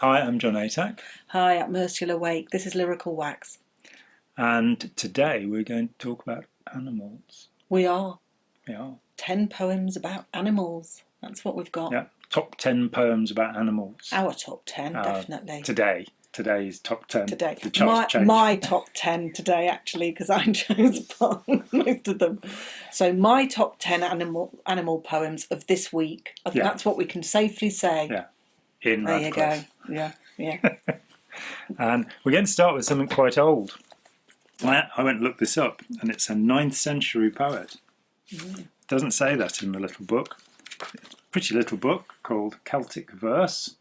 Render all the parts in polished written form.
Hi, I'm John Atack, Hi, I'm Ursula Wake. This is Lyrical Wax. and today we're going to talk about animals. We are Yeah, 10 poems about animals. That's what we've got. yeah. Top 10 poems about animals. Our top 10, definitely. Today's top 10. Today. The charts change. My top 10 today, actually, because I chose most of them. So my top 10 animal poems of this week. I think that's what we can safely say. Yeah, in There Radcliffe. you go. Yeah. And we're going to start with something quite old. I went and looked this up, and it's a 9th century poet. It doesn't say that in the little book. It's a pretty little book called Celtic Verse.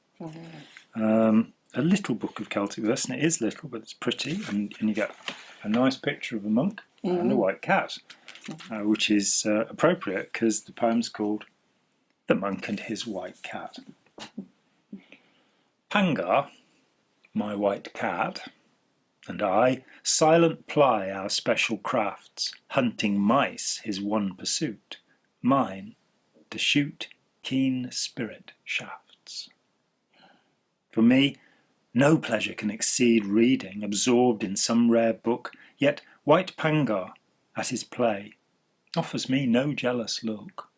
A little book of Celtic Verse, and it is little, but it's pretty, and you get a nice picture of a monk and a white cat, which is appropriate because the poem's called The Monk and His White Cat. Pangar, my white cat, and I silent ply our special crafts, hunting mice his one pursuit, mine to shoot keen spirit shafts. For me, no pleasure can exceed reading, absorbed in some rare book, yet white Pangar, at his play, offers me no jealous look.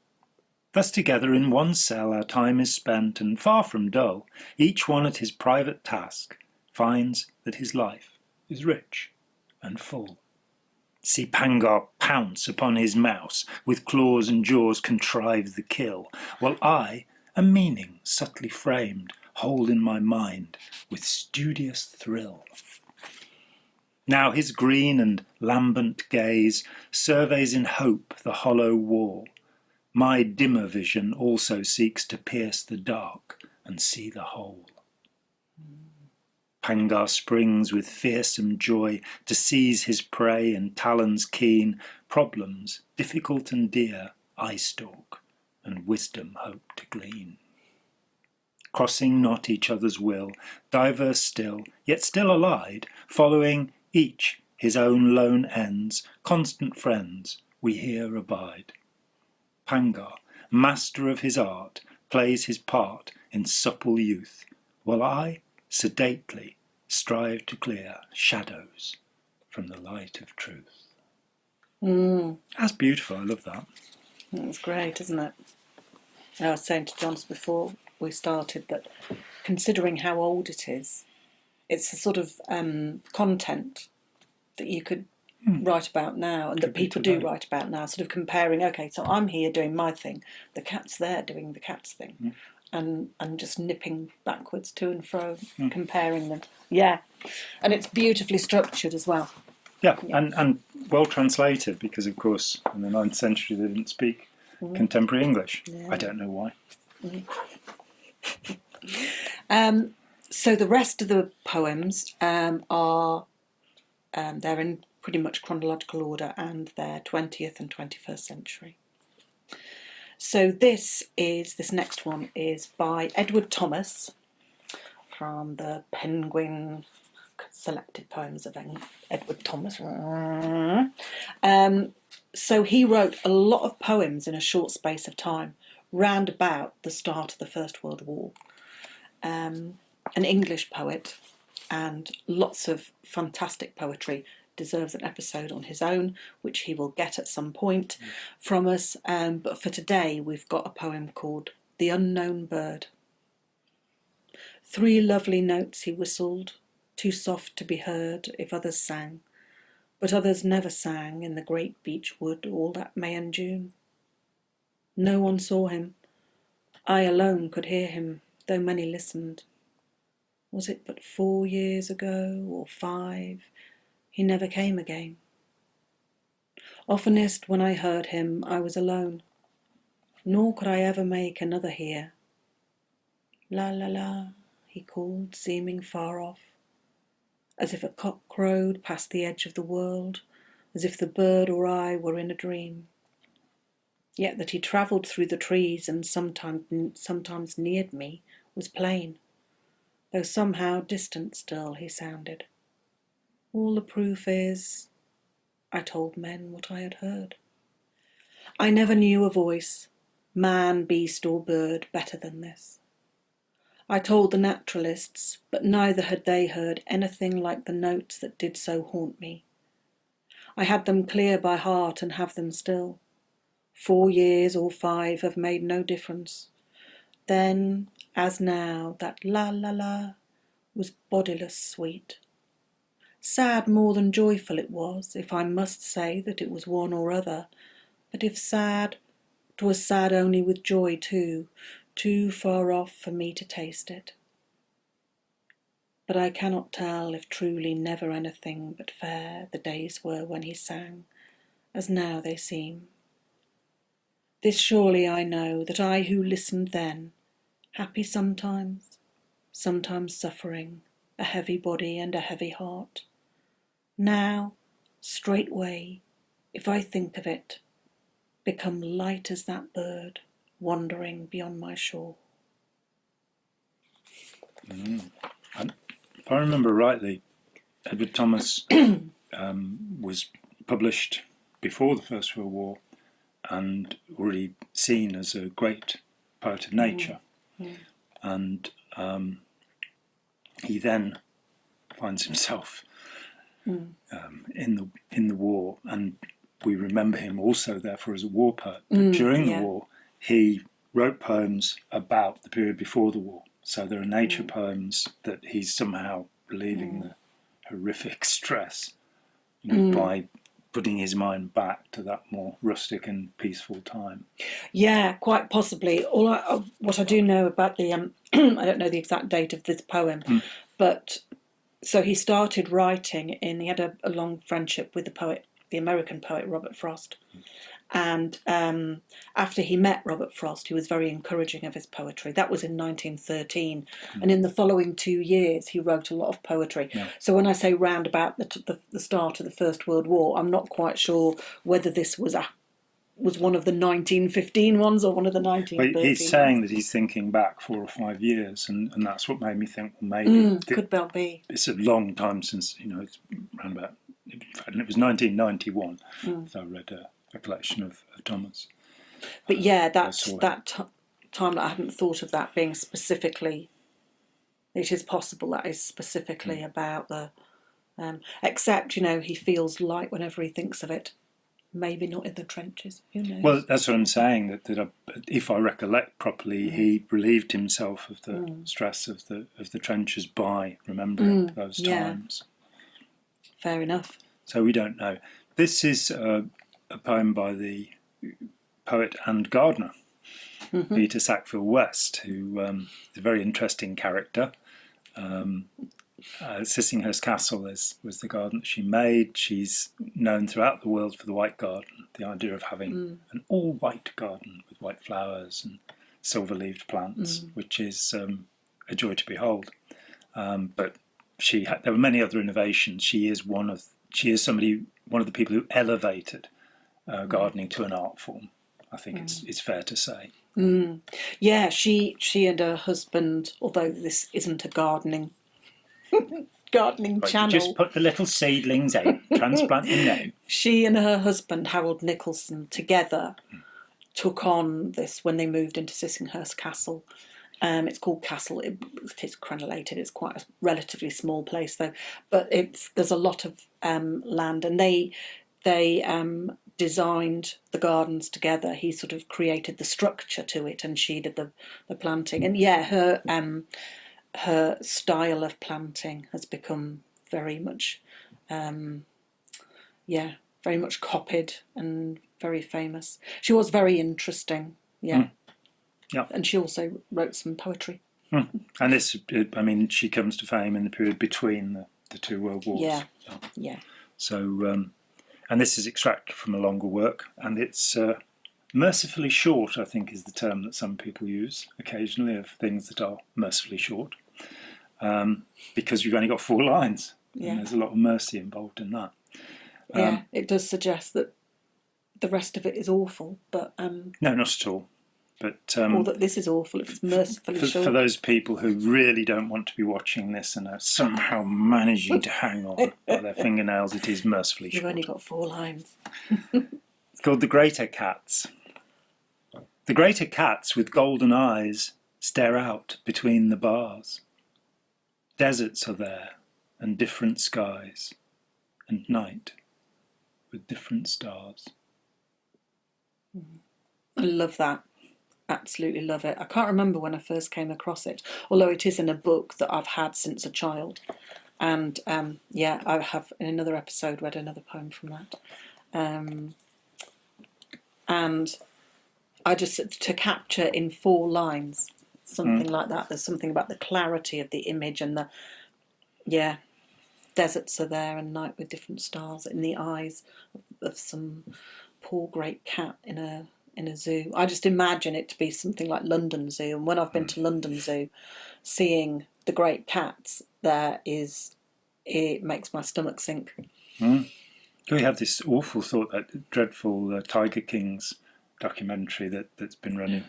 Thus together in one cell our time is spent, and far from dull, each one at his private task finds that his life is rich and full. See Pangar pounce upon his mouse, with claws and jaws contrive the kill, while I, a meaning subtly framed, hold in my mind with studious thrill. Now his green and lambent gaze surveys in hope the hollow wall. My dimmer vision also seeks to pierce the dark and see the whole. Pangar springs with fearsome joy to seize his prey and talons keen. Problems, difficult and dear, I stalk, and wisdom hope to glean. Crossing not each other's will, diverse still, yet still allied, following each his own lone ends, constant friends, we here abide. Pangar, master of his art, plays his part in supple youth, while I, sedately, strive to clear shadows from the light of truth. That's beautiful, I love that. That's great, isn't it? I was saying to John before we started that considering how old it is, it's a sort of content that you could write about now, and that people do write about now, sort of comparing, okay, so I'm here doing my thing, the cat's there doing the cat's thing, and just nipping backwards to and fro, comparing them. Yeah, and it's beautifully structured as well. Yeah, and well translated, because of course in the 9th century they didn't speak contemporary English. Yeah. I don't know why. So the rest of the poems are they're in pretty much chronological order, and they're 20th and 21st century. So this next one is by Edward Thomas from the Penguin Selected Poems of Edward Thomas. So he wrote a lot of poems in a short space of time, round about the start of the First World War. An English poet, and lots of fantastic poetry. Deserves an episode on his own, which he will get at some point from us. But for today, we've got a poem called The Unknown Bird. 3 lovely notes he whistled, too soft to be heard if others sang, but others never sang in the great beech wood all that May and June. No one saw him. I alone could hear him, though many listened. Was it but 4 years ago, or 5? He never came again. Oftenest when I heard him, I was alone, nor could I ever make another hear. La la la, he called, seeming far off, as if a cock crowed past the edge of the world, as if the bird or I were in a dream. Yet that he travelled through the trees and sometimes neared me was plain, though somehow distant still he sounded. All the proof is, I told men what I had heard. I never knew a voice, man, beast or bird, better than this. I told the naturalists, but neither had they heard anything like the notes that did so haunt me. I had them clear by heart and have them still. 4 years or 5 have made no difference. Then, as now, that la la la was bodiless sweet. Sad more than joyful it was, if I must say that it was one or other. But if sad, 'twas sad only with joy too far off for me to taste it. But I cannot tell if truly never anything but fair the days were when he sang, as now they seem. This surely I know, that I who listened then, happy sometimes, sometimes suffering, a heavy body and a heavy heart, now, straightway, if I think of it, become light as that bird wandering beyond my shore. And if I remember rightly, Edward Thomas was published before the First World War and already seen as a great poet of nature. And he then finds himself in the war, and we remember him also therefore as a war poet. But during the war, he wrote poems about the period before the war. So there are nature poems that he's somehow relieving the horrific stress, by putting his mind back to that more rustic and peaceful time. Yeah, quite possibly. What I do know about the, I don't know the exact date of this poem, but so he started writing he had a long friendship with the American poet Robert Frost. And after he met Robert Frost, he was very encouraging of his poetry. That was in 1913. And in the following 2 years, he wrote a lot of poetry. Yeah. So when I say round about the start of the First World War, I'm not quite sure whether this was one of the 1915 ones or one of the 1913 ones. He's saying that he's thinking back 4 or 5 years, and that's what made me think, well, maybe... could well be. It's a long time since, it's around about... In fact, it was 1991, so I read a collection of Thomas. But yeah, that time that I hadn't thought of that being specifically... It is possible that is specifically about the... except, he feels light whenever he thinks of it. Maybe not in the trenches. Who knows? Well, that's what I'm saying. That if I recollect properly, he relieved himself of the stress of the trenches by remembering those times. Fair enough. So we don't know. This is a poem by the poet and gardener, Vita Sackville-West, who is a very interesting character. Sissinghurst Castle was the garden that she made. She's known throughout the world for the white garden, the idea of having an all-white garden with white flowers and silver-leaved plants, which is a joy to behold. But there were many other innovations. She is one of the people who elevated gardening to an art form. I think it's fair to say. Yeah, she and her husband, although this isn't a gardening channel. Just put the little seedlings out, transplant them now. She and her husband, Harold Nicholson, together took on this when they moved into Sissinghurst Castle. It's called Castle. It's crenellated. It's quite a relatively small place, though. But there's a lot of land, and they designed the gardens together. He sort of created the structure to it, and she did the planting. And yeah, her style of planting has become very much, very much copied and very famous. She was very interesting, yeah. And she also wrote some poetry. And this, she comes to fame in the period between the two world wars. Yeah. So, and this is extracted from a longer work, and it's mercifully short, I think, is the term that some people use occasionally of things that are mercifully short. Because you've only got 4 lines. And there's a lot of mercy involved in that. It does suggest that the rest of it is awful, but... no, not at all. But, or that this is awful if it's mercifully short. For those people who really don't want to be watching this and are somehow managing to hang on by their fingernails, it is mercifully short. You've only got 4 lines. It's called The Greater Cats. The greater cats with golden eyes stare out between the bars. Deserts are there, and different skies, and night with different stars. I love that. Absolutely love it. I can't remember when I first came across it, although it is in a book that I've had since a child. And I have in another episode read another poem from that. And I just, to capture in 4 lines, something like that. There's something about the clarity of the image and deserts are there and night with different stars in the eyes of some poor great cat in a zoo. I just imagine it to be something like London Zoo. And when I've been to London Zoo, seeing the great cats there it makes my stomach sink. We have this awful thought, that dreadful Tiger Kings documentary that's been running,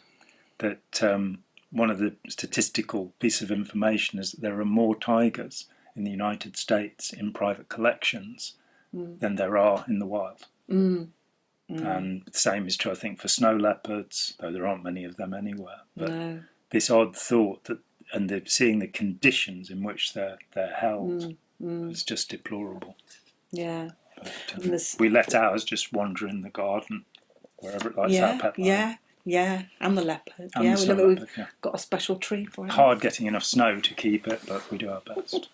that one of the statistical piece of information is that there are more tigers in the United States in private collections than there are in the wild. And the same is true, I think, for snow leopards, though there aren't many of them anywhere. But this odd thought that, and seeing the conditions in which they're held is just deplorable. Yeah. But, we let ours just wander in the garden, wherever it likes our pet. Yeah, and the leopard. And yeah, the we love it. leopard, We've got a special tree for it. Hard getting enough snow to keep it, but we do our best.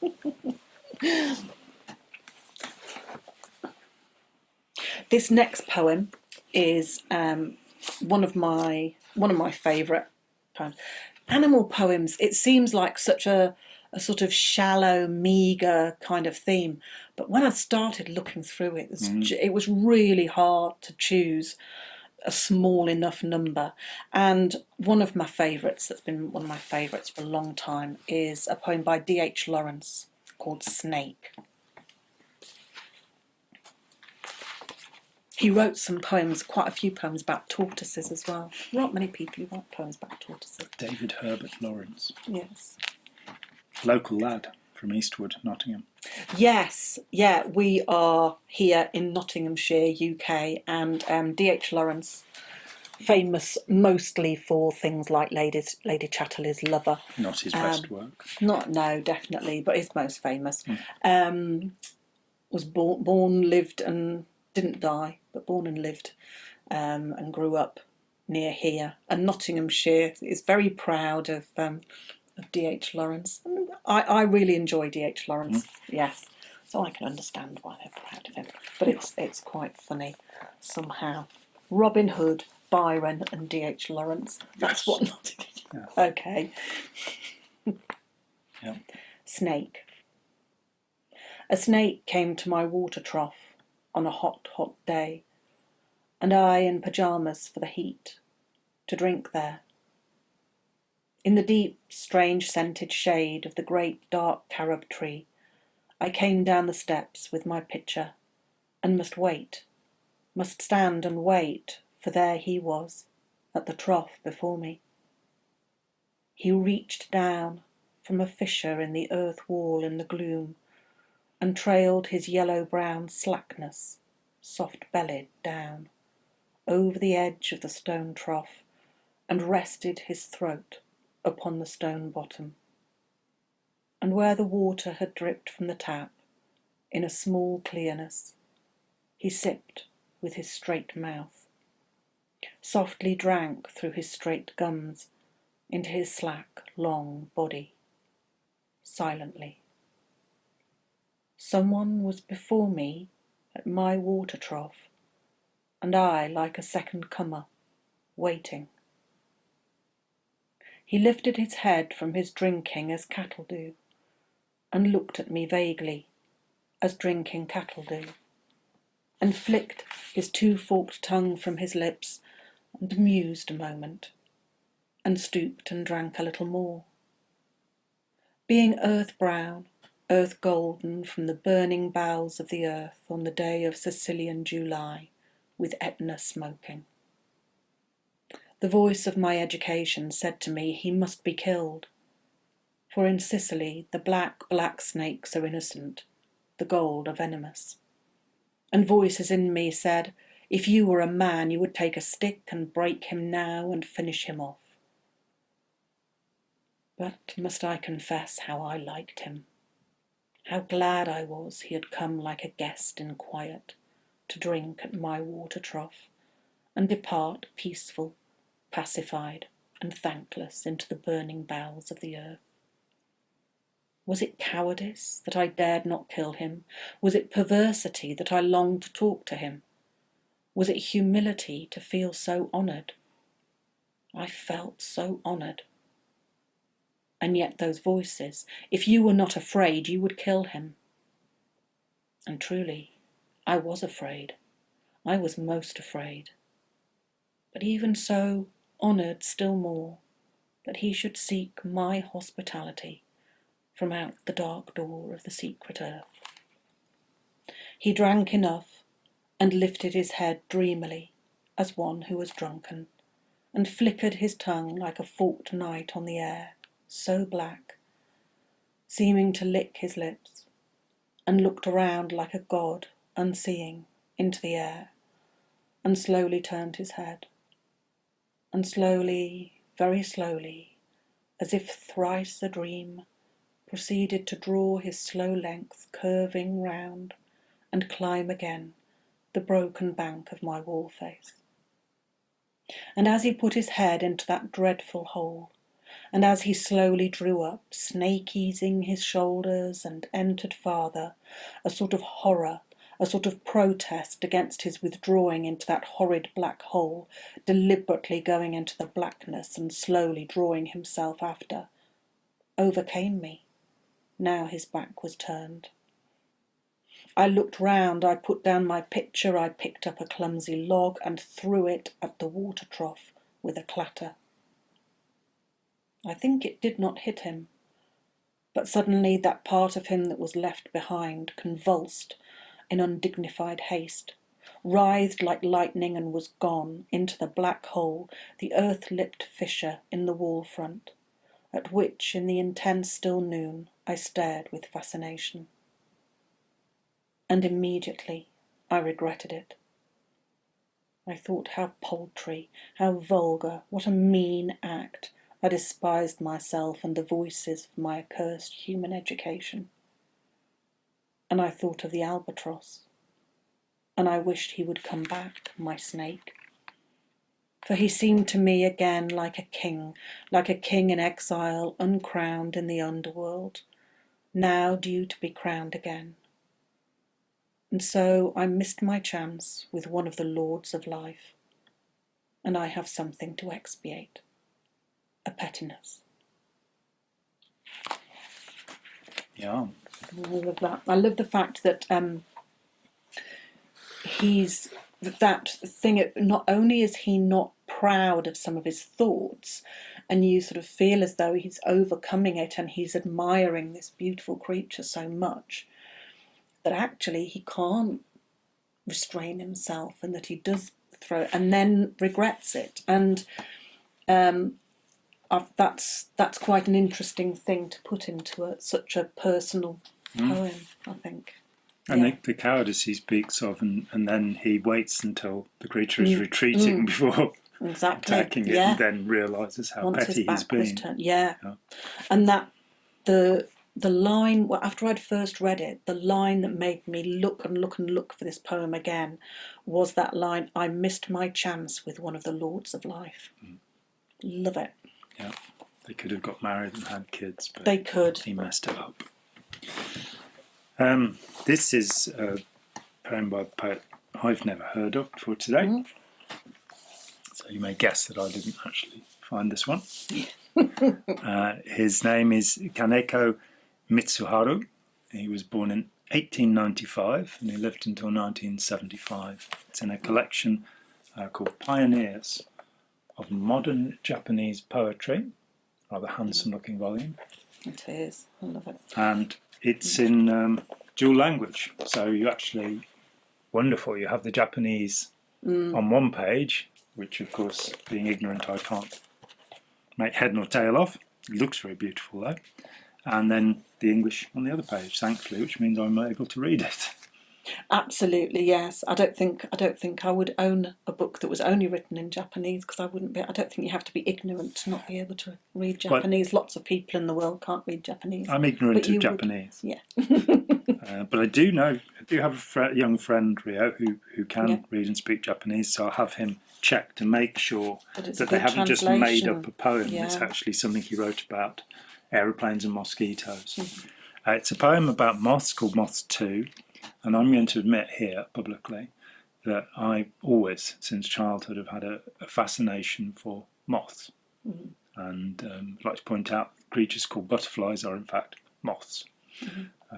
This next poem is one of my favourite poems. Animal poems. It seems like such a sort of shallow, meagre kind of theme, but when I started looking through it, it was really hard to choose a small enough number. And one of my favourites, that's been one of my favourites for a long time, is a poem by D.H. Laurence called Snake. He wrote some poems, quite a few poems about tortoises as well. There aren't many people who write poems about tortoises. David Herbert Lawrence. Yes. Local lad from Eastwood, Nottingham. Yes, yeah, we are here in Nottinghamshire, UK, and D.H. Lawrence, famous mostly for things like Lady Chatterley's Lover. Not his best work. No, definitely, but his most famous. Was born, lived and didn't die, but born and lived and grew up near here. And Nottinghamshire is very proud of D.H. Lawrence. I really enjoy D.H. Lawrence, yes. So I can understand why they're proud of him. But it's quite funny somehow. Robin Hood, Byron and D.H. Lawrence. That's what Nottingham... Yeah. Okay. Yeah. Snake. A snake came to my water trough on a hot, hot day, and I in pyjamas for the heat, to drink there. In the deep, strange scented shade of the great dark carob tree, I came down the steps with my pitcher, and must stand and wait, for there he was, at the trough before me. He reached down from a fissure in the earth wall in the gloom, and trailed his yellow-brown slackness, soft-bellied, down, over the edge of the stone trough, and rested his throat upon the stone bottom. And where the water had dripped from the tap, in a small clearness, he sipped with his straight mouth, softly drank through his straight gums into his slack, long body, silently. Someone was before me at my water trough, and I, like a second comer, waiting. He lifted his head from his drinking as cattle do, and looked at me vaguely, as drinking cattle do, and flicked his two-forked tongue from his lips, and mused a moment, and stooped and drank a little more. Being earth-brown, earth-golden from the burning bowels of the earth on the day of Sicilian July, with Etna smoking. The voice of my education said to me he must be killed, for in Sicily the black snakes are innocent, the gold are venomous. And voices in me said, if you were a man you would take a stick and break him now and finish him off. But must I confess how I liked him? How glad I was he had come like a guest in quiet to drink at my water trough and depart peaceful, pacified and thankless into the burning bowels of the earth. Was it cowardice that I dared not kill him? Was it perversity that I longed to talk to him? Was it humility to feel so honoured? I felt so honoured. And yet those voices, if you were not afraid, you would kill him. And truly, I was afraid. I was most afraid. But even so, honoured still more, that he should seek my hospitality from out the dark door of the secret earth. He drank enough and lifted his head dreamily as one who was drunken, and flickered his tongue like a forked knight on the air, so black, seeming to lick his lips, and looked around like a god, unseeing, into the air, and slowly turned his head, and slowly, very slowly, as if thrice a dream, proceeded to draw his slow length curving round and climb again the broken bank of my wall face. And as he put his head into that dreadful hole, and as he slowly drew up, snake-easing his shoulders and entered farther, a sort of horror, a sort of protest against his withdrawing into that horrid black hole, deliberately going into the blackness and slowly drawing himself after, overcame me. Now his back was turned. I looked round, I put down my pitcher, I picked up a clumsy log and threw it at the water trough with a clatter. I think it did not hit him, but suddenly that part of him that was left behind convulsed in undignified haste, writhed like lightning and was gone into the black hole, the earth-lipped fissure in the wall front, at which in the intense still noon I stared with fascination. And immediately I regretted it. I thought how paltry, how vulgar, what a mean act. I despised myself and the voices of my accursed human education. And I thought of the albatross, and I wished he would come back, my snake. For he seemed to me again like a king in exile, uncrowned in the underworld, now due to be crowned again. And so I missed my chance with one of the lords of life, and I have something to expiate, a pettiness. Yeah. I love that. I love the fact that he's that thing. Not only is he not proud of some of his thoughts, and you sort of feel as though he's overcoming it and he's admiring this beautiful creature so much, that actually he can't restrain himself, and that he does throw and then regrets it. And that's quite an interesting thing to put into such a personal poem, I think. And the cowardice he speaks of, and then he waits until the creature is retreating before attacking it, and then realises how petty he's been. And that the line, well, after I'd first read it, the line that made me look and look and look for this poem again was that line, I missed my chance with one of the lords of life. Love it. Yeah, they could have got married and had kids, but they could. He messed it up. This is a poem by a poet I've never heard of before today. So you may guess that I didn't actually find this one. His name is Kaneko Mitsuharu. He was born in 1895 and he lived until 1975. It's in a collection called Pioneers of Modern Japanese Poetry. Rather handsome looking volume. It is. I love it. And it's in dual language. So you actually, wonderful, you have the Japanese on one page, which of course, being ignorant, I can't make head nor tail of. It looks very beautiful though. And then the English on the other page, thankfully, which means I'm able to read it. Absolutely, yes. I don't think I would own a book that was only written in Japanese, because I wouldn't be. I don't think you have to be ignorant to not be able to read Well, Japanese. Lots of people in the world can't read Japanese. I'm ignorant But of you would. Japanese. Yeah. But I do have a young friend, Rio, who can Yeah. read and speak Japanese, so I'll have him check to make sure That it's that a they good haven't just made translation. up a poem. Yeah. It's actually something he wrote about aeroplanes and mosquitoes. It's a poem about moths called Moths 2, and I'm going to admit here publicly that I always, since childhood, have had a fascination for moths. And I'd like to point out creatures called butterflies are in fact moths.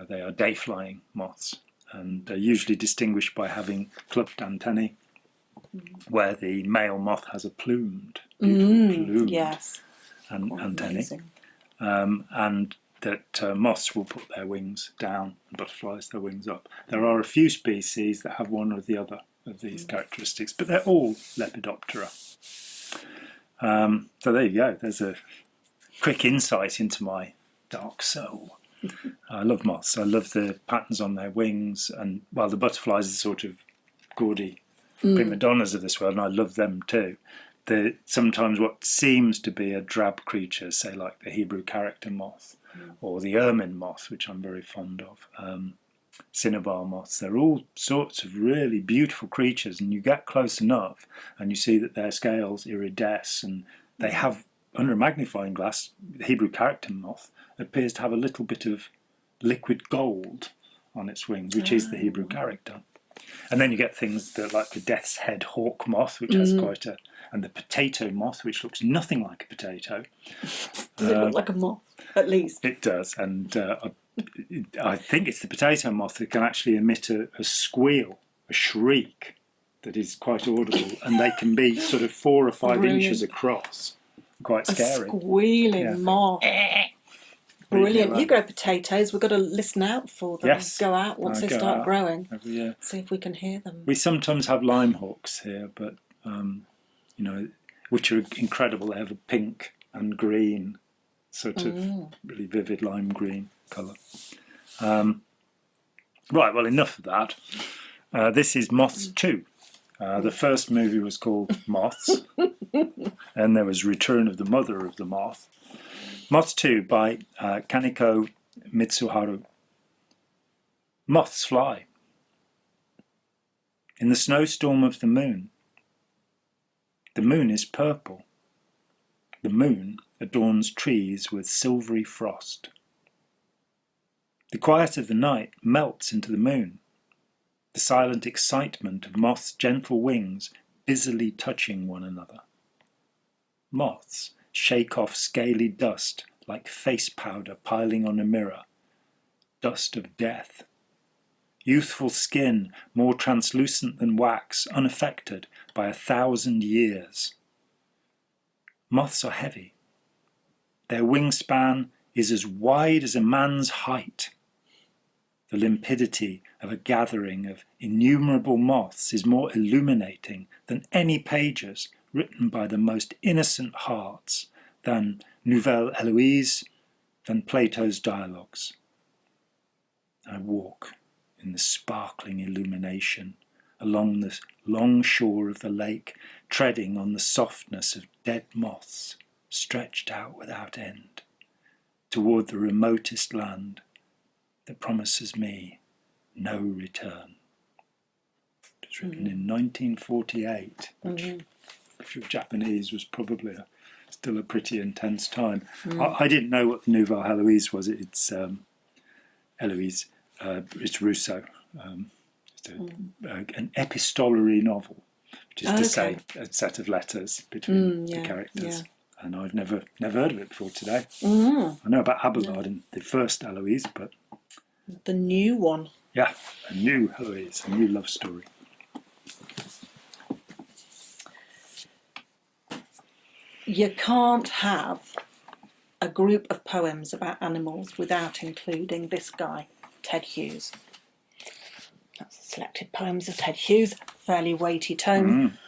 They are day-flying moths, and they're usually distinguished by having clubbed antennae, where the male moth has a plumed, Yes. antennae, Amazing. and that moths will put their wings down and butterflies their wings up. There are a few species that have one or the other of these characteristics, but they're all Lepidoptera. So there you go. There's a quick insight into my dark soul. I love moths. I love the patterns on their wings, and while the butterflies are sort of gaudy prima donnas of this world, and I love them too. Sometimes what seems to be a drab creature, say like the Hebrew character moth or the ermine moth, which I'm very fond of, cinnabar moths, they're all sorts of really beautiful creatures, and you get close enough and you see that their scales iridesce, and they have, under a magnifying glass, the Hebrew character moth appears to have a little bit of liquid gold on its wings, which is the Hebrew character. And then you get things that, like the death's head hawk moth, which has quite a, and the potato moth, which looks nothing like a potato. Does it look like a moth, at least? It does, and I think it's the potato moth that can actually emit a squeal, a shriek, that is quite audible, and they can be sort of 4 or 5 inches across. Quite scary. A squealing moth. Brilliant. You grow potatoes. We've got to listen out for them. Yes. Go out once they start growing. Every year. See if we can hear them. We sometimes have lime hawks here, but which are incredible. They have a pink and green, sort of really vivid lime green colour. Right, well, enough of that. This is Moths 2. The first movie was called Moths, and there was Return of the Mother of the Moth. Moths 2 by Kaneko Mitsuharu. Moths fly. In the snowstorm of the moon. The moon is purple. The moon adorns trees with silvery frost. The quiet of the night melts into the moon. The silent excitement of moths' gentle wings busily touching one another. Moths shake off scaly dust like face powder piling on a mirror. Dust of death. Youthful skin more translucent than wax, unaffected by 1,000 years. Moths are heavy. Their wingspan is as wide as a man's height. The limpidity of a gathering of innumerable moths is more illuminating than any pages written by the most innocent hearts, than Nouvelle Héloïse, than Plato's dialogues. I walk in the sparkling illumination along the long shore of the lake, treading on the softness of dead moths stretched out without end, toward the remotest land that promises me no return. It was written in 1948, which, if you're Japanese, was probably still a pretty intense time. I didn't know what the Nouvelle Héloïse was. It's Héloïse. It's Rousseau. It's an epistolary novel, which is to say a set of letters between the characters. Yeah. And I've never heard of it before today. I know about Abelard and the first Héloïse, but the new one. Yeah, a new Héloïse, a new love story. You can't have a group of poems about animals without including this guy, Ted Hughes. That's selected poems of Ted Hughes, fairly weighty tome.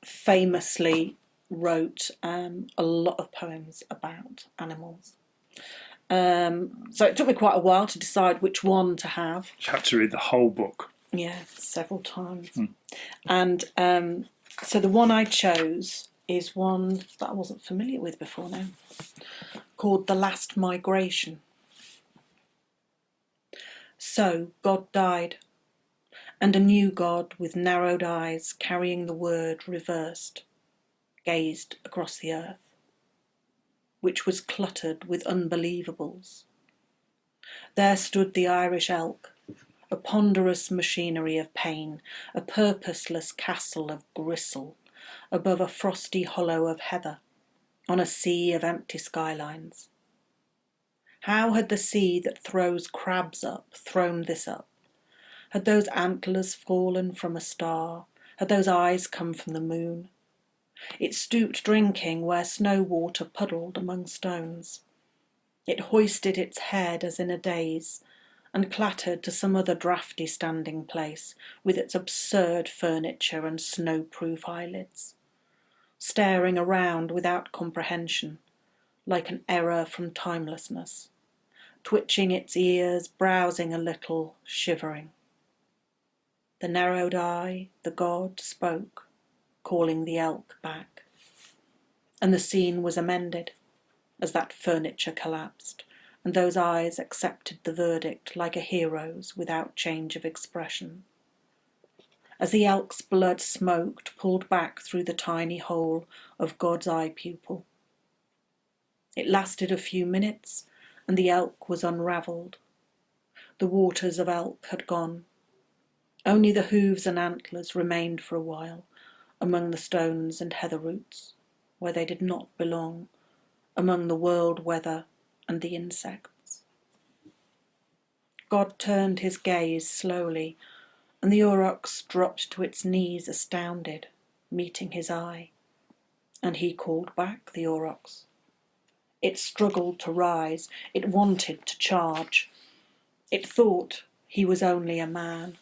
Famously wrote a lot of poems about animals. So it took me quite a while to decide which one to have. You had to read the whole book. Yeah, several times. And so the one I chose is one that I wasn't familiar with before now, called The Last Migration. So God died, and a new God with narrowed eyes, carrying the word reversed, gazed across the earth, which was cluttered with unbelievables. There stood the Irish elk, a ponderous machinery of pain, a purposeless castle of gristle, above a frosty hollow of heather, on a sea of empty skylines. How had the sea that throws crabs up thrown this up? Had those antlers fallen from a star? Had those eyes come from the moon? It stooped drinking where snow water puddled among stones. It hoisted its head as in a daze, and clattered to some other draughty standing place with its absurd furniture and snow-proof eyelids, staring around without comprehension, like an error from timelessness, twitching its ears, browsing a little, shivering. The narrowed eye, the god, spoke, calling the elk back. And the scene was amended as that furniture collapsed, and those eyes accepted the verdict like a hero's without change of expression. As the elk's blood smoked, pulled back through the tiny hole of God's eye pupil. It lasted a few minutes, and the elk was unravelled. The waters of elk had gone. Only the hooves and antlers remained for a while, among the stones and heather roots, where they did not belong, among the world weather and the insects. God turned his gaze slowly, and the aurochs dropped to its knees astounded, meeting his eye. And he called back the aurochs. It struggled to rise, it wanted to charge. It thought he was only a man,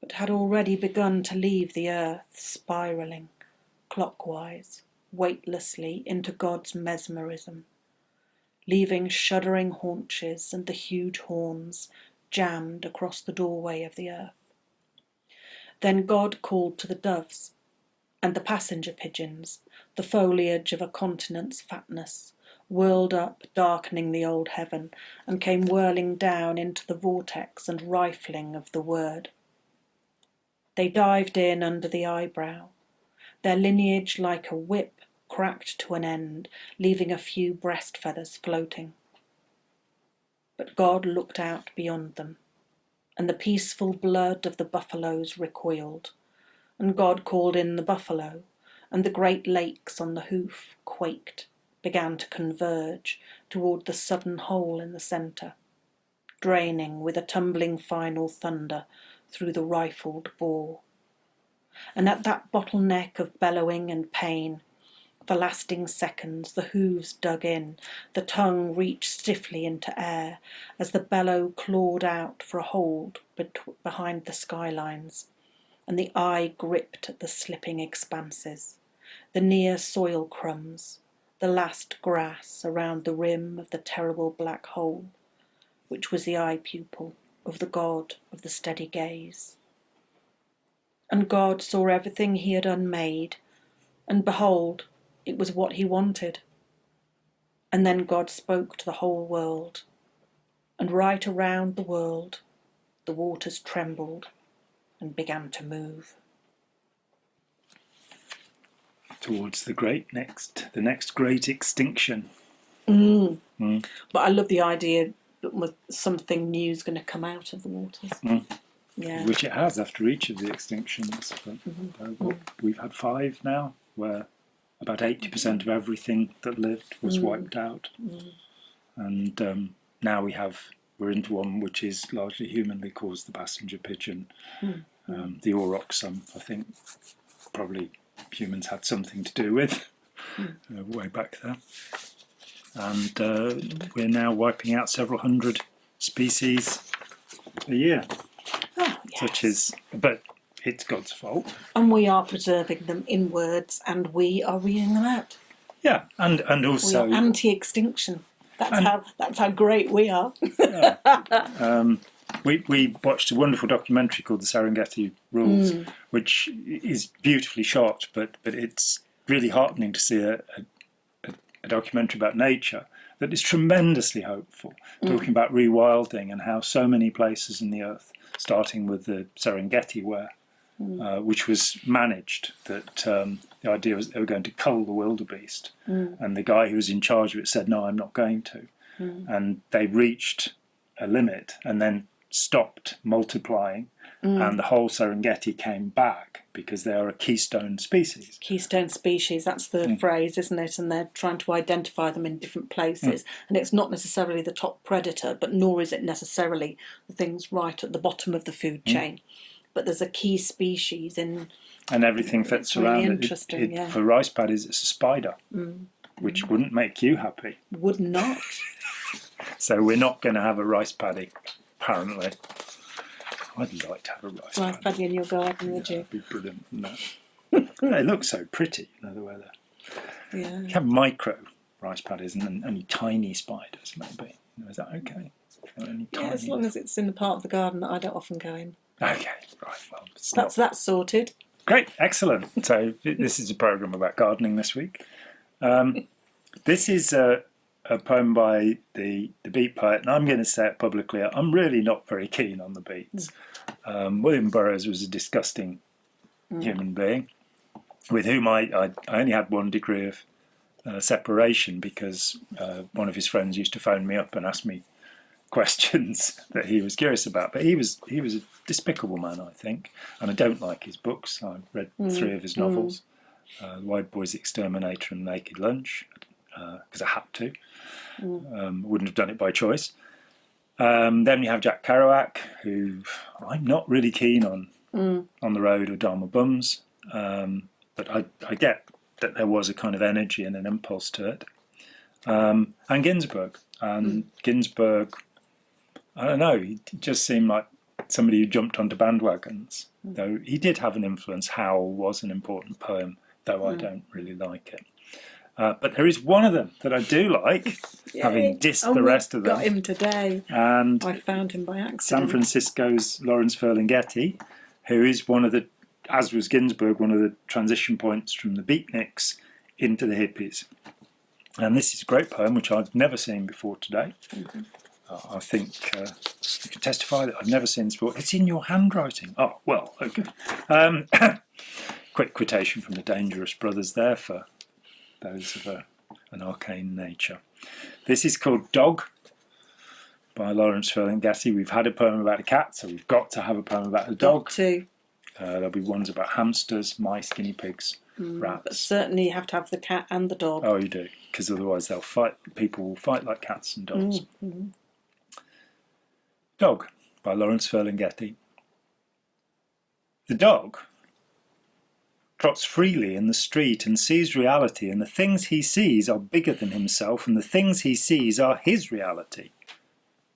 but had already begun to leave the earth, spiralling, clockwise, weightlessly into God's mesmerism, leaving shuddering haunches and the huge horns jammed across the doorway of the earth. Then God called to the doves and the passenger pigeons, the foliage of a continent's fatness, whirled up, darkening the old heaven, and came whirling down into the vortex and rifling of the word. They dived in under the eyebrow, their lineage like a whip cracked to an end, leaving a few breast feathers floating. But God looked out beyond them, and the peaceful blood of the buffaloes recoiled, and God called in the buffalo, and the great lakes on the hoof quaked, began to converge toward the sudden hole in the centre, draining with a tumbling final thunder through the rifled bore. And at that bottleneck of bellowing and pain, for lasting seconds, the hooves dug in, the tongue reached stiffly into air as the bellow clawed out for a hold behind the skylines, and the eye gripped at the slipping expanses, the near soil crumbs, the last grass around the rim of the terrible black hole, which was the eye pupil of the god of the steady gaze. And God saw everything he had unmade, and behold, it was what he wanted. And then God spoke to the whole world, and right around the world the waters trembled and began to move. Towards the next great extinction. But I love the idea that something new is going to come out of the waters. Yeah. Which it has after each of the extinctions. But we've had 5 now, where about 80% of everything that lived was wiped out. And now we're into one which is largely humanly caused, the passenger pigeon. The aurochs, I think probably humans had something to do with way back there. And we're now wiping out several hundred species a year. Oh, yes. But it's God's fault. And we are preserving them in words, and we are reading them out. Yeah, and also... We are anti-extinction. That's how great we are. We watched a wonderful documentary called The Serengeti Rules, which is beautifully shot, but it's really heartening to see a documentary about nature that is tremendously hopeful, talking about rewilding and how so many places in the earth, starting with the Serengeti, which was managed, that the idea was they were going to cull the wildebeest, and the guy who was in charge of it said, "No, I'm not going to," and they reached a limit and then stopped multiplying, and the whole Serengeti came back because they are a keystone species. Keystone species, that's the phrase, isn't it? And they're trying to identify them in different places. And it's not necessarily the top predator, but nor is it necessarily the things right at the bottom of the food chain. But there's a key species in... And everything fits really around interesting, it. For rice paddies, it's a spider, which wouldn't make you happy. Would not. So we're not going to have a rice paddy, apparently. I'd like to have a rice paddy in your garden, would you? That'd be brilliant. No. They look so pretty, the way they're... Yeah. You have micro rice paddies and then only tiny spiders, maybe. Is that okay? As long as it's in the part of the garden that I don't often go in. Okay, right, well... That's sorted. Great, excellent. So this is a programme about gardening this week. This is a poem by the beet poet, and I'm going to say it publicly. I'm really not very keen on the beets. William Burroughs was a disgusting human being, with whom I only had one degree of separation, because one of his friends used to phone me up and ask me questions that he was curious about. But he was a despicable man, I think, and I don't like his books. I read 3 of his novels, White Boy's Exterminator and Naked Lunch, because I had to. Wouldn't have done it by choice. Then you have Jack Kerouac, who I'm not really keen on the road or Dharma Bums, but I get that there was a kind of energy and an impulse to it. And Ginsberg. And Ginsberg, I don't know, he just seemed like somebody who jumped onto bandwagons. Though he did have an influence. Howl was an important poem, though I don't really like it. But there is one of them that I do like, having dissed the rest of them. Got him today. And I found him by accident. San Francisco's Laurence Ferlingetti, who is one of the, as was Ginsberg, one of the transition points from the beatniks into the hippies. And this is a great poem, which I've never seen before today. I think you can testify that I've never seen this before. It's in your handwriting. Oh, well, okay. Quick quotation from the Dangerous Brothers there for those of an arcane nature. This is called Dog by Laurence Ferlingetti. We've had a poem about a cat, so we've got to have a poem about a dog. Too. There'll be ones about hamsters, mice, guinea pigs, rats. But certainly you have to have the cat and the dog. Oh, you do, because otherwise they'll fight. People will fight like cats and dogs. Dog by Laurence Ferlingetti. The dog trots freely in the street and sees reality, and the things he sees are bigger than himself, and the things he sees are his reality.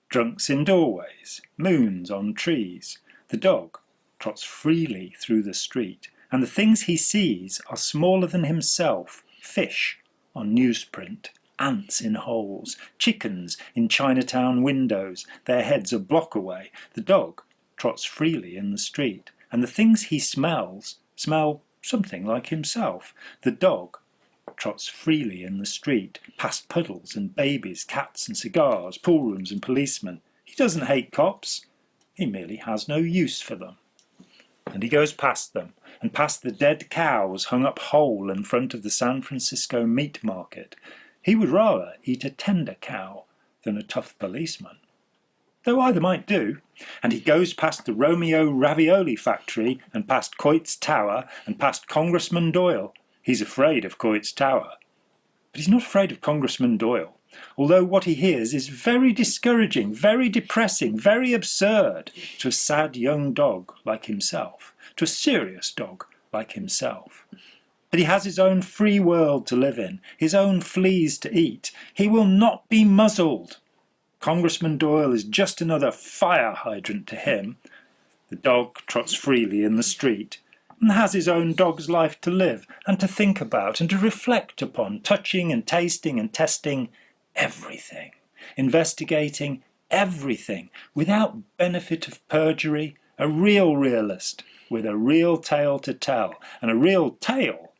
Drunks in doorways, moons on trees. The dog trots freely through the street, and the things he sees are smaller than himself. Fish on newsprint, ants in holes, chickens in Chinatown windows, their heads a block away. The dog trots freely in the street, and the things he smells smell something like himself. The dog trots freely in the street, past puddles and babies, cats and cigars, pool rooms and policemen. He doesn't hate cops, he merely has no use for them. And he goes past them, and past the dead cows hung up whole in front of the San Francisco meat market. He would rather eat a tender cow than a tough policeman, though either might do. And he goes past the Romeo Ravioli factory, and past Coit's Tower, and past Congressman Doyle. He's afraid of Coit's Tower, but he's not afraid of Congressman Doyle, although what he hears is very discouraging, very depressing, very absurd to a sad young dog like himself, to a serious dog like himself. But he has his own free world to live in, his own fleas to eat. He will not be muzzled. Congressman Doyle is just another fire hydrant to him. The dog trots freely in the street and has his own dog's life to live and to think about and to reflect upon, touching and tasting and testing everything, investigating everything without benefit of perjury, a real realist with a real tale to tell, and a real tale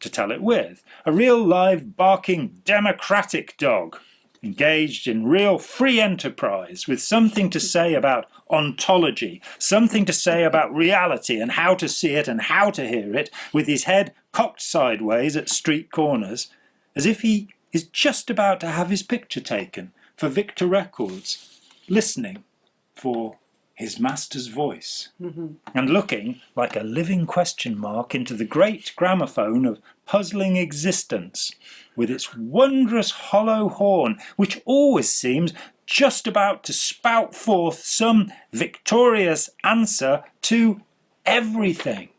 to tell it with, a real live barking democratic dog, engaged in real free enterprise with something to say about ontology, something to say about reality and how to see it and how to hear it, with his head cocked sideways at street corners, as if he is just about to have his picture taken for Victor Records, listening for his master's voice, and looking like a living question mark into the great gramophone of puzzling existence, with its wondrous hollow horn, which always seems just about to spout forth some victorious answer to everything.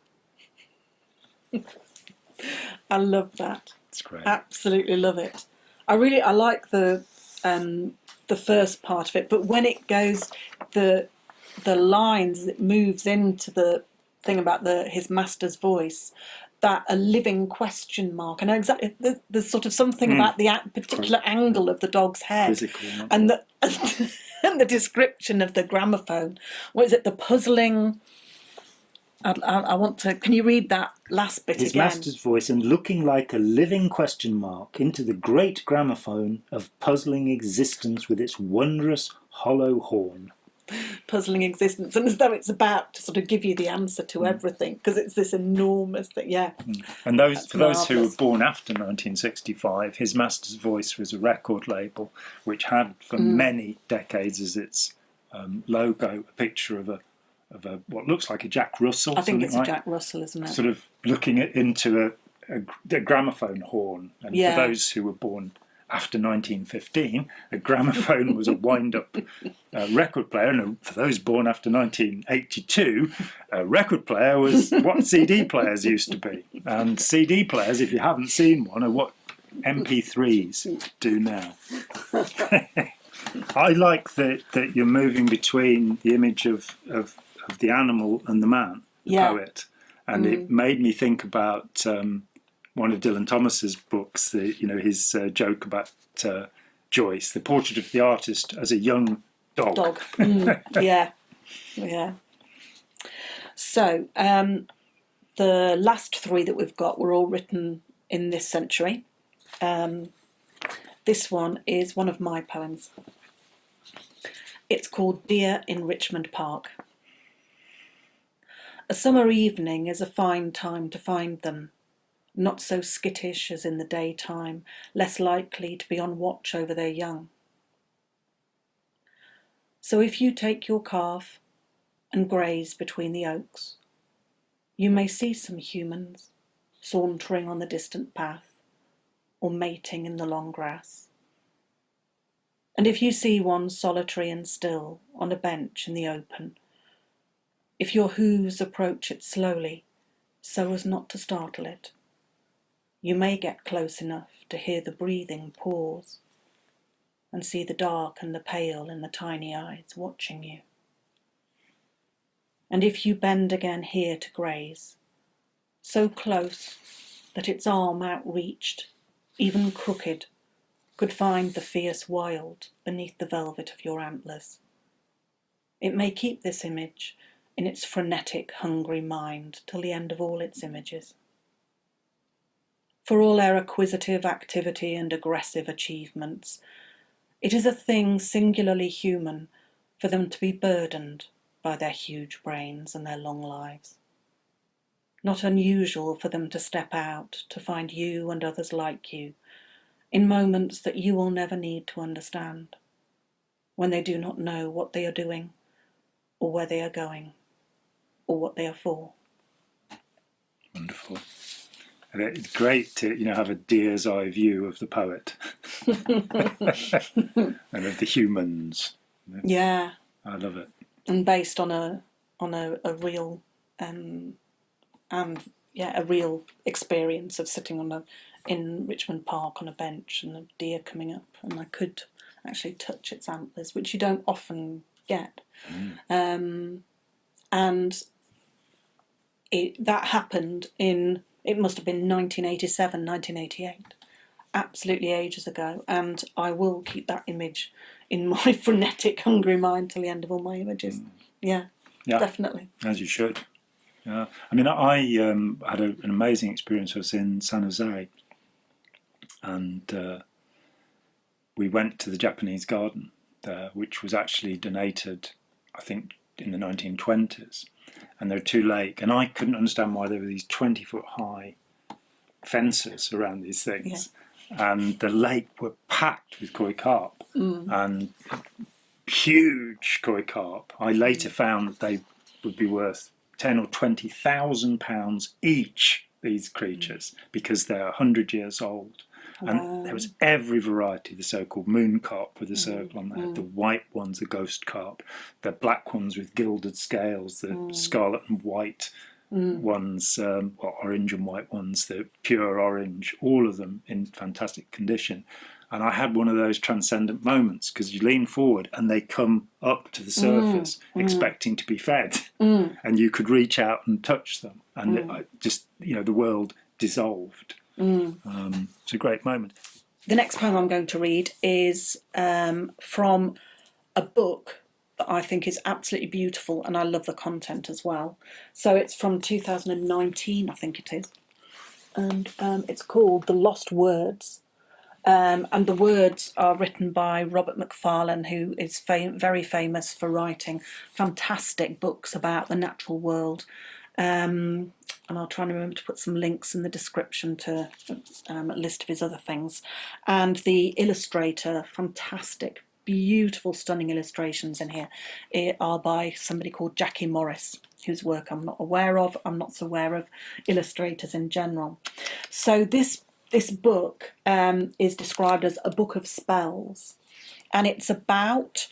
I love that. It's great. Absolutely love it. I like the first part of it, but when it goes, the lines, it moves into the thing about his master's voice, that a living question mark. I know exactly. There's sort of something about the particular angle of the dog's head, Physical, and the and the description of the gramophone. What is it? The puzzling. I want to. Can you read that last bit his again? His master's voice, and looking like a living question mark into the great gramophone of puzzling existence with its wondrous hollow horn. Puzzling existence, and as though it's about to sort of give you the answer to everything, because it's this enormous thing. Yeah. And for those who were marvellous. born after 1965, his master's voice was a record label which had for many decades as its logo a picture of a what looks like a Jack Russell. I think it's a like, Jack Russell, isn't it? sort of looking into a gramophone horn. And for those who were born after 1915, a gramophone was a wind-up record player, and for those born after 1982, a record player was what CD players used to be. And CD players, if you haven't seen one, are what MP3s do now. I like that you're moving between the image of the animal and the man, the poet, and it made me think about one of Dylan Thomas's books, his joke about Joyce, the portrait of the artist as a young dog. Yeah. So the last three that we've got were all written in this century. This one is one of my poems. It's called Deer in Richmond Park. A summer evening is a fine time to find them, not so skittish as in the daytime, less likely to be on watch over their young. So if you take your calf and graze between the oaks, you may see some humans sauntering on the distant path or mating in the long grass. And if you see one solitary and still on a bench in the open, if your hooves approach it slowly so as not to startle it, you may get close enough to hear the breathing pause and see the dark and the pale in the tiny eyes watching you. And if you bend again here to graze, so close that its arm outreached, even crooked, could find the fierce wild beneath the velvet of your antlers, it may keep this image in its frenetic, hungry mind till the end of all its images. For all their acquisitive activity and aggressive achievements, it is a thing singularly human for them to be burdened by their huge brains and their long lives. Not unusual for them to step out to find you and others like you in moments that you will never need to understand, when they do not know what they are doing, or where they are going, or what they are for. Wonderful. And it's great to have a deer's eye view of the poet and of the humans. Yeah, I love it. and based on a real a real experience of sitting in Richmond Park on a bench and a deer coming up, and I could actually touch its antlers, which you don't often get. And that happened in, it must have been 1987, 1988. absolutely ages ago, and I will keep that image in my frenetic, hungry mind till the end of all my images. Yeah, definitely. As you should. Yeah. I mean, I had an amazing experience. I was in San Jose, and we went to the Japanese garden there, which was actually donated, I think, in the 1920s. And there are two lakes, and I couldn't understand why there were these 20-foot high fences around these things. Yeah. And the lake were packed with koi carp, and huge koi carp. I later found that they would be worth 10 or 20,000 pounds each, these creatures, because they're 100 years old. And there was every variety, the so-called moon carp with a circle on there, the white ones, the ghost carp, the black ones with gilded scales, the scarlet and white ones, or orange and white ones, the pure orange, all of them in fantastic condition. And I had one of those transcendent moments, because you lean forward and they come up to the surface expecting to be fed, and you could reach out and touch them, and it just, the world dissolved. It's a great moment. The next poem I'm going to read is from a book that I think is absolutely beautiful, and I love the content as well. So it's from 2019, I think it is, and it's called The Lost Words. And the words are written by Robert Macfarlane, who is very famous for writing fantastic books about the natural world. And I'll try and remember to put some links in the description to a list of his other things. And the illustrator, fantastic, beautiful, stunning illustrations in here, are by somebody called Jackie Morris, whose work I'm not aware of. I'm not so aware of illustrators in general. So this book is described as a book of spells, and it's about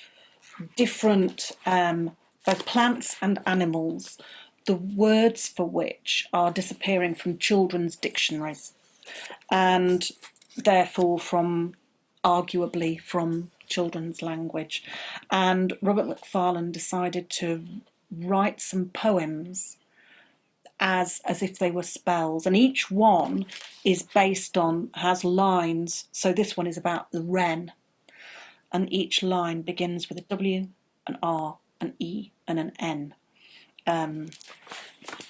different both plants and animals, the words for which are disappearing from children's dictionaries, and therefore arguably from children's language. And Robert Macfarlane decided to write some poems as if they were spells, and each one has lines. So this one is about the wren, and each line begins with a W, an R, an E, and an N. And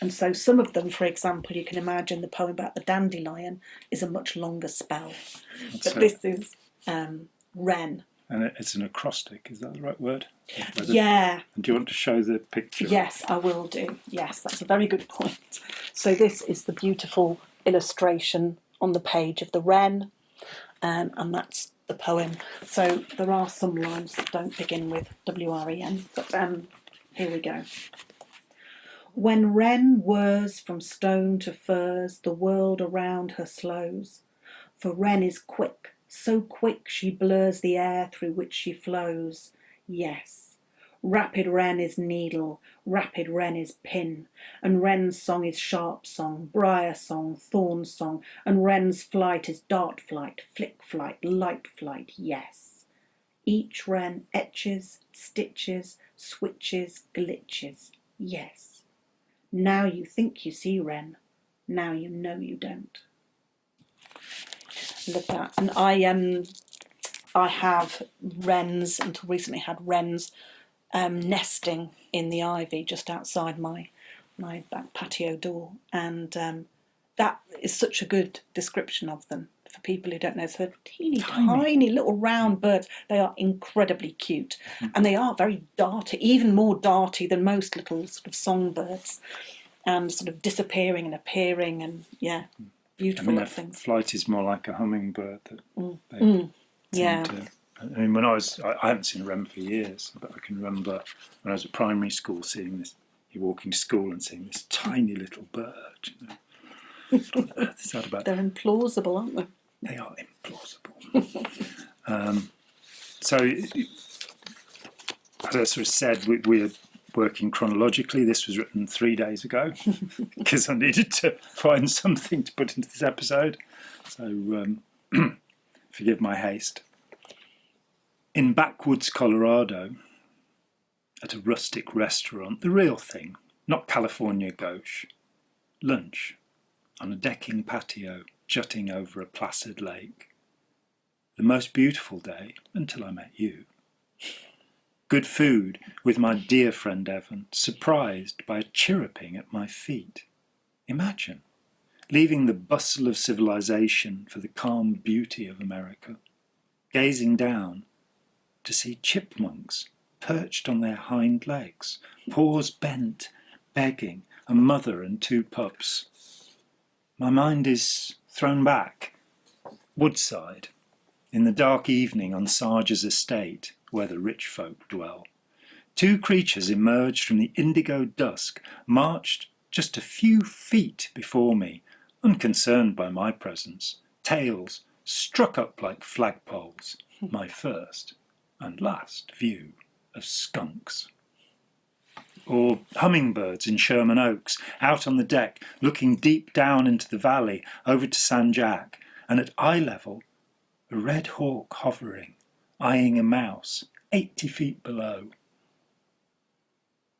so some of them, for example, you can imagine the poem about the dandelion is a much longer spell. This is wren. And it's an acrostic, is that the right word? Yeah. And do you want to show the picture? Yes, I will do. Yes, that's a very good point. So this is the beautiful illustration on the page of the wren, and that's the poem. So there are some lines that don't begin with W-R-E-N, but here we go. When wren whirs from stone to furze, the world around her slows. For wren is quick, so quick she blurs the air through which she flows. Yes, rapid wren is needle, rapid wren is pin, and wren's song is sharp song, briar song, thorn song, and wren's flight is dart flight, flick flight, light flight, yes. Each wren etches, stitches, switches, glitches, yes. Now you think you see wren, now you know you don't. Love that. And I have wrens, until recently had wrens nesting in the ivy just outside my back patio door, and that is such a good description of them for people who don't know. So they're tiny little round birds. They are incredibly cute, and they are very darty, even more darty than most little sort of songbirds, and sort of disappearing and appearing, and yeah. Beautiful things. Flight is more like a hummingbird. Yeah. I mean, when I haven't seen a wren for years, but I can remember when I was at primary school seeing this. You're walking to school and seeing this tiny little bird. What on earth is that about? They're implausible, aren't they? They are implausible. So, as I sort of said, we are working chronologically. This was written 3 days ago because I needed to find something to put into this episode. So forgive my haste. In Backwoods, Colorado, at a rustic restaurant, the real thing, not California gauche, lunch on a decking patio jutting over a placid lake. The most beautiful day until I met you. Good food with my dear friend Evan, surprised by a chirruping at my feet. Imagine, leaving the bustle of civilization for the calm beauty of America, gazing down to see chipmunks perched on their hind legs, paws bent, begging, a mother and 2 pups. My mind is thrown back, woodside, in the dark evening on Sarge's estate, where the rich folk dwell. 2 creatures emerged from the indigo dusk, marched just a few feet before me, unconcerned by my presence, tails struck up like flagpoles, my first and last view of skunks. Or hummingbirds in Sherman Oaks, out on the deck, looking deep down into the valley, over to San Jac, and at eye level, a red hawk hovering, eyeing a mouse 80 feet below.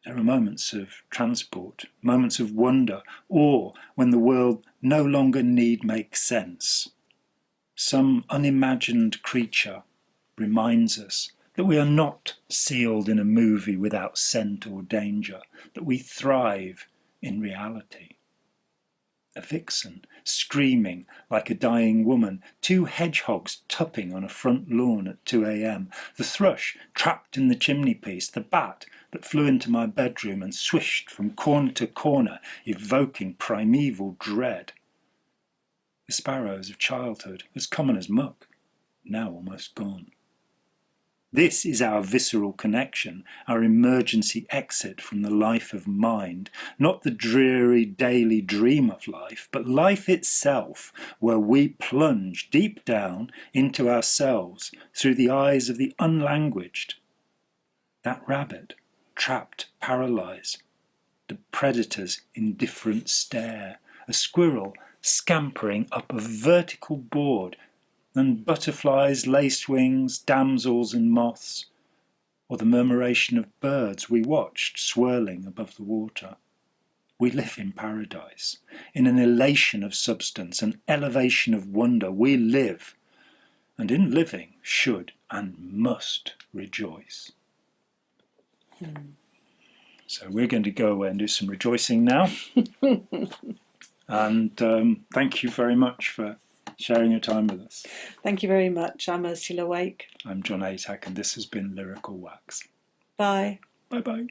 There are moments of transport, moments of wonder, awe, when the world no longer need make sense. Some unimagined creature reminds us that we are not sealed in a movie without scent or danger, that we thrive in reality. A vixen screaming like a dying woman, 2 hedgehogs tupping on a front lawn at 2 a.m, the thrush trapped in the chimney piece, the bat that flew into my bedroom and swished from corner to corner, evoking primeval dread. The sparrows of childhood, as common as muck, now almost gone. This is our visceral connection, our emergency exit from the life of mind, not the dreary daily dream of life, but life itself, where we plunge deep down into ourselves through the eyes of the unlanguaged. That rabbit, trapped, paralysed, the predator's indifferent stare, a squirrel scampering up a vertical board, and butterflies, lacewings, damsels and moths, or the murmuration of birds we watched swirling above the water. We live in paradise, in an elation of substance, an elevation of wonder. We live, and in living should and must rejoice. So we're going to go away and do some rejoicing now. And thank you very much for sharing your time with us. Thank you very much. I'm Ursula Wake. I'm Jon Atack, and this has been Lyrical Wax. Bye. Bye-bye.